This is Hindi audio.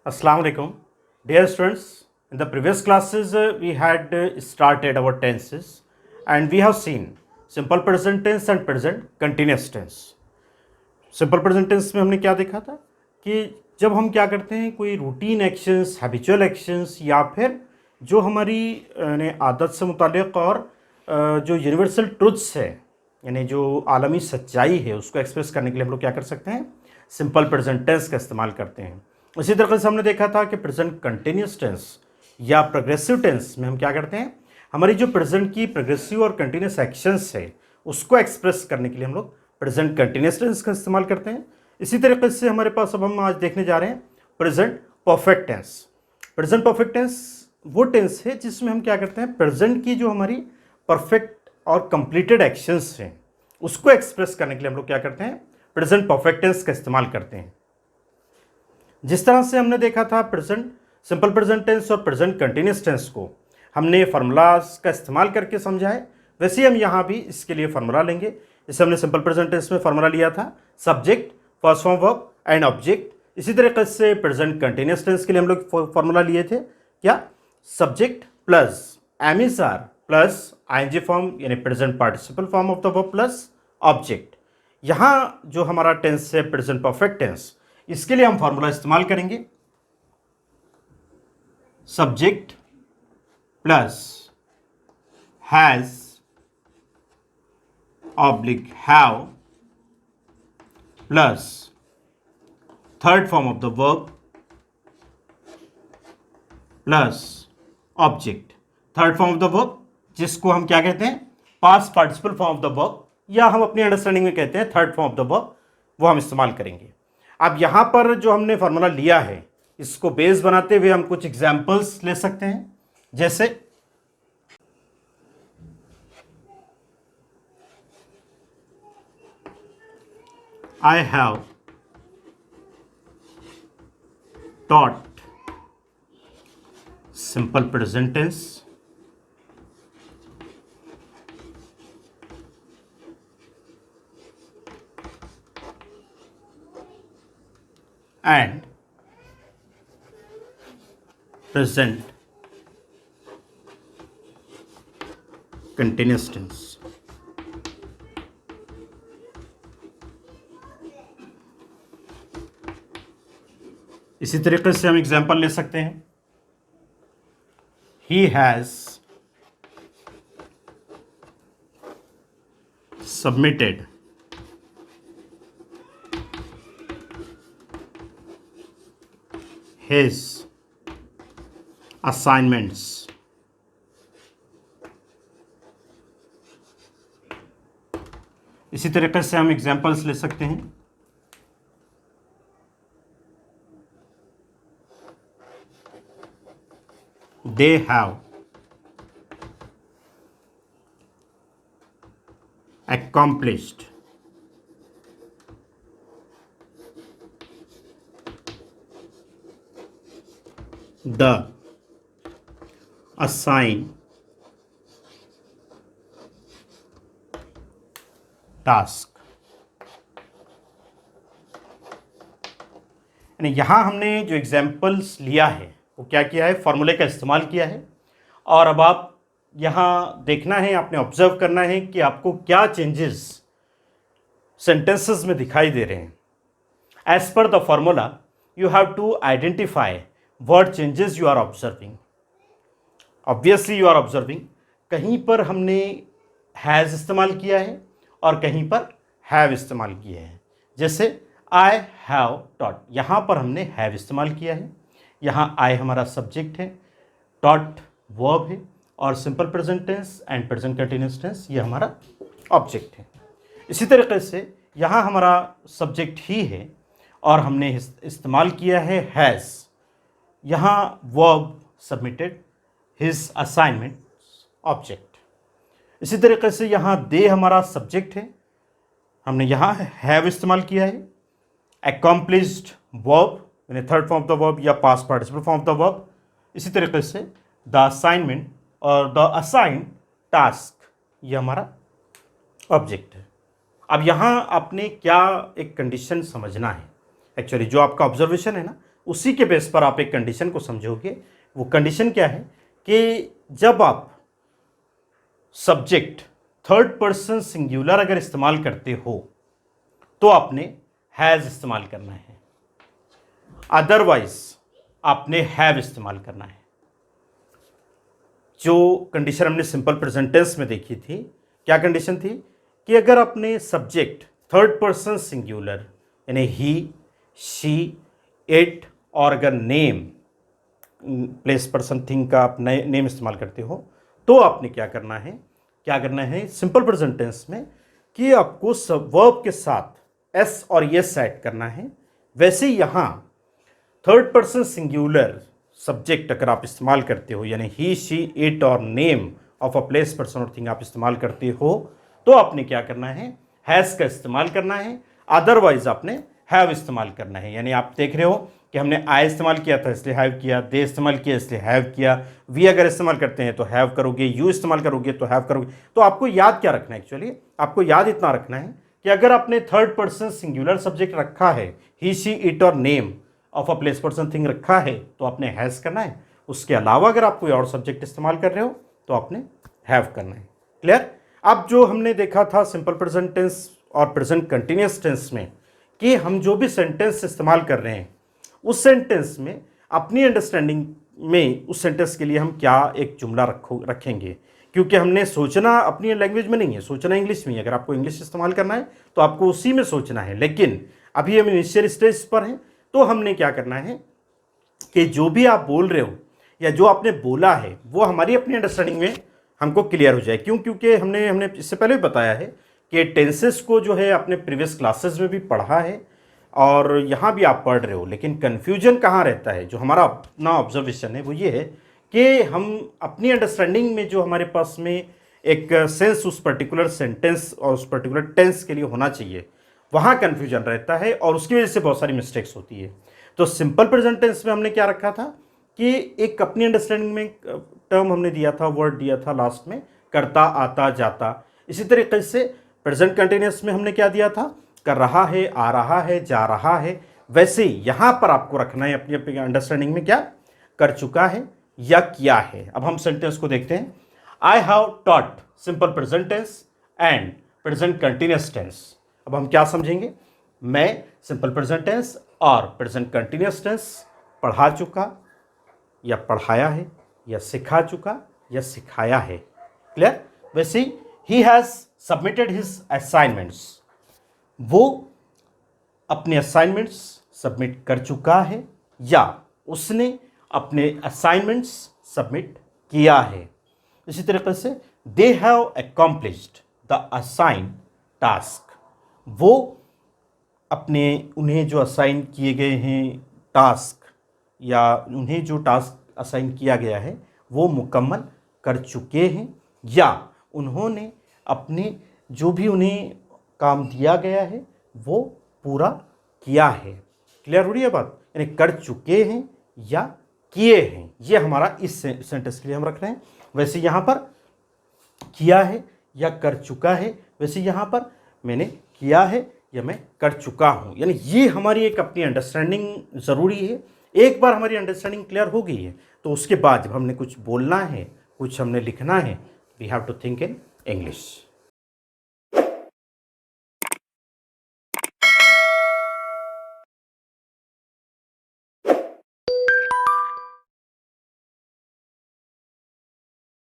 Assalamu alaikum. Dear students, in the previous classes we had started our tenses and we have seen simple present tense and present continuous tense. Simple present tense में हमने क्या देखा था कि जब हम क्या करते हैं कोई रूटीन एक्शंस, हैबिचुअल एक्शंस या फिर जो हमारी आदत से मुतालिक और जो यूनिवर्सल ट्रुथ्स है यानी जो आलमी सच्चाई है उसको एक्सप्रेस करने के लिए हम लोग क्या कर सकते हैं, सिंपल प्रेजेंट टेंस का इस्तेमाल करते हैं। इसी तरीके से हमने देखा था कि प्रेजेंट कंटिन्यूस टेंस या प्रोग्रेसिव टेंस में हम क्या करते हैं, हमारी जो प्रेजेंट की प्रोग्रेसिव और कंटिन्यूस एक्शंस है उसको एक्सप्रेस करने के लिए हम लोग प्रेजेंट कंटिन्यूस टेंस का इस्तेमाल करते हैं। इसी तरीके से हमारे पास अब हम आज देखने जा रहे हैं present perfect tense. Present perfect tense वो टेंस है जिसमें हम क्या करते हैं, प्रेजेंट की जो हमारी परफेक्ट और कंप्लीटेड एक्शंस हैं उसको एक्सप्रेस करने के लिए हम लोग क्या करते हैं, प्रेजेंट परफेक्ट टेंस का इस्तेमाल करते हैं। जिस तरह से हमने देखा था प्रेजेंट सिंपल प्रेजेंट टेंस और प्रेजेंट कंटिन्यूस टेंस को हमने फार्मूलाज का इस्तेमाल करके समझा है, वैसे ही हम यहाँ भी इसके लिए फार्मूला लेंगे। जैसे हमने सिंपल प्रेजेंट टेंस में फार्मूला लिया था subject, first form verb and object. इसी तरीके से प्रेजेंट कंटिन्यूस टेंस के लिए हम लोग फार्मूला लिए थे क्या, subject plus am is are plus I N G form यानी present participle form of the verb plus object. यहाँ जो हमारा टेंस है प्रेजेंट परफेक्ट टेंस, इसके लिए हम फार्मूला इस्तेमाल करेंगे subject plus has oblique have plus third form of the verb plus object. Third form of the verb जिसको हम क्या कहते हैं, past participle form of the verb, या हम अपनी अंडरस्टैंडिंग में कहते हैं third form of the verb, वो हम इस्तेमाल करेंगे। अब यहाँ पर जो हमने फार्मूला लिया है इसको बेस बनाते हुए हम कुछ एग्जाम्पल्स ले सकते हैं। जैसे I have taught simple present tense and present continuous tense। इसी तरीके से हम एग्जाम्पल ले सकते हैं, he has submitted his assignments इसी तरीके से हम एग्जाम्पल्स ले सकते हैं, they have accomplished the assigned task। यानी यहाँ हमने जो एग्जाम्पल्स लिया है वो क्या किया है, फॉर्मूले का इस्तेमाल किया है। और अब आप यहाँ देखना है, आपने ऑब्जर्व करना है कि आपको क्या चेंजेस सेंटेंसेस में दिखाई दे रहे हैं। As per the formula you have to identify what changes you are observing. Obviously you are observing, कहीं पर हमने हैज़ इस्तेमाल किया है और कहीं पर हैव इस्तेमाल किया है। जैसे आई हैव टॉट, यहाँ पर हमने हैव इस्तेमाल किया है, यहाँ आई हमारा सब्जेक्ट है, टॉट वर्ब है और simple present tense and present continuous tense ये हमारा ऑब्जेक्ट है। इसी तरीके से यहाँ हमारा सब्जेक्ट ही है और हमने इस्तेमाल किया है हैज़, यहाँ verb submitted his assignment object. इसी तरीके से यहाँ दे हमारा सब्जेक्ट है, हमने यहाँ हैव इस्तेमाल किया है, accomplished वर्ब यानी third form of the verb या past participle form of the verb. इसी तरीके से द असाइनमेंट और द असाइंड टास्क ये हमारा ऑब्जेक्ट है। अब यहाँ आपने क्या एक कंडीशन समझना है, एक्चुअली जो आपका ऑब्जर्वेशन है ना उसी के बेस पर आप एक कंडीशन को समझोगे। वो कंडीशन क्या है कि जब आप सब्जेक्ट थर्ड पर्सन सिंगुलर अगर इस्तेमाल करते हो तो आपने हैज़ इस्तेमाल करना है, अदरवाइज आपने हैव इस्तेमाल करना है। जो कंडीशन हमने सिंपल प्रेजेंट टेंस में देखी थी, क्या कंडीशन थी कि अगर आपने सब्जेक्ट थर्ड पर्सन सिंगुलर यानी ही, शी, इट और अगर नेम प्लेस पर्सन थिंग का आप नेम इस्तेमाल करते हो तो आपने क्या करना है सिंपल प्रेजेंट टेंस में कि आपको वर्ब के साथ एस और यस ऐड करना है। वैसे यहाँ थर्ड पर्सन सिंगुलर सब्जेक्ट अगर आप इस्तेमाल करते हो यानी ही, शी, इट और name of a place person और थिंग आप इस्तेमाल करते हो तो आपने क्या करना है, हैज़ का इस्तेमाल करना है, अदरवाइज आपने हैव इस्तेमाल करना है। यानी आप देख रहे हो कि हमने आई इस्तेमाल किया था इसलिए हैव किया, दे इस्तेमाल किया इसलिए हैव किया, वी अगर इस्तेमाल करते हैं तो हैव करोगे, यू इस्तेमाल करोगे तो हैव करोगे। तो आपको याद क्या रखना है, एक्चुअली आपको याद इतना रखना है कि अगर आपने थर्ड पर्सन सिंगुलर सब्जेक्ट रखा है, ही, शी, इट और name of a place person thing रखा है तो आपने हैज़ करना है। उसके अलावा अगर आप कोई और सब्जेक्ट इस्तेमाल कर रहे हो तो आपने हैव करना है। क्लियर? अब जो हमने देखा था सिंपल प्रेजेंट टेंस और प्रेजेंट कंटिन्यूअस टेंस में कि हम जो भी सेंटेंस इस्तेमाल कर रहे हैं उस सेंटेंस में अपनी अंडरस्टैंडिंग में उस सेंटेंस के लिए हम क्या एक जुमला रखेंगे, क्योंकि हमने सोचना अपनी लैंग्वेज में नहीं है, सोचना इंग्लिश में है। अगर आपको इंग्लिश इस्तेमाल करना है तो आपको उसी में सोचना है, लेकिन अभी हम इनिशियल स्टेज पर हैं तो हमने क्या करना है कि जो भी आप बोल रहे हो या जो आपने बोला है वो हमारी अपनी अंडरस्टैंडिंग में हमको क्लियर हो जाए। क्यों? क्योंकि हमने इससे पहले भी बताया है कि टेंसेस को जो है अपने प्रीवियस क्लासेस में भी पढ़ा है और यहाँ भी आप पढ़ रहे हो, लेकिन कन्फ्यूजन कहाँ रहता है, जो हमारा अपना ऑब्जर्वेशन है वो ये है कि हम अपनी अंडरस्टैंडिंग में जो हमारे पास में एक सेंस उस पर्टिकुलर सेंटेंस और उस पर्टिकुलर टेंस के लिए होना चाहिए, वहाँ कन्फ्यूजन रहता है और उसकी वजह से बहुत सारी मिस्टेक्स होती है। तो सिंपल प्रेजेंट टेंस में हमने क्या रखा था कि एक अपनी अंडरस्टैंडिंग में टर्म हमने दिया था, वर्ड दिया था लास्ट में, करता, आता, जाता। इसी तरीके से प्रेजेंट कंटिन्यूअस में हमने क्या दिया था, कर रहा है, आ रहा है, जा रहा है। वैसे यहाँ पर आपको रखना है अपनी अपनी अंडरस्टैंडिंग में क्या, कर चुका है या किया है। अब हम सेंटेंस को देखते हैं। I have taught simple present tense and present continuous tense. अब हम क्या समझेंगे, मैं सिंपल प्रेजेंट टेंस और प्रेजेंट कंटिन्यूअस टेंस पढ़ा चुका या पढ़ाया है या सिखा चुका या सिखाया है। क्लियर? वैसे he has submitted his assignments, वो अपने असाइनमेंट्स सबमिट कर चुका है या उसने अपने असाइनमेंट्स सबमिट किया है। इसी तरीके से they have accomplished the assign task, वो अपने उन्हें जो असाइन किए गए हैं टास्क या उन्हें जो टास्क असाइन किया गया है वो मुकम्मल कर चुके हैं या उन्होंने अपने जो भी उन्हें काम दिया गया है वो पूरा किया है। क्लियर हो रही है बात? यानी कर चुके हैं या किए हैं, ये हमारा इस सेंटेंस के लिए हम रख रहे हैं। वैसे यहाँ पर किया है या कर चुका है, वैसे यहाँ पर मैंने किया है या मैं कर चुका हूँ। यानी ये हमारी एक अपनी अंडरस्टैंडिंग ज़रूरी है। एक बार हमारी अंडरस्टैंडिंग क्लियर हो गई है तो उसके बाद जब हमने कुछ बोलना है, कुछ हमने लिखना है, we have to think in English.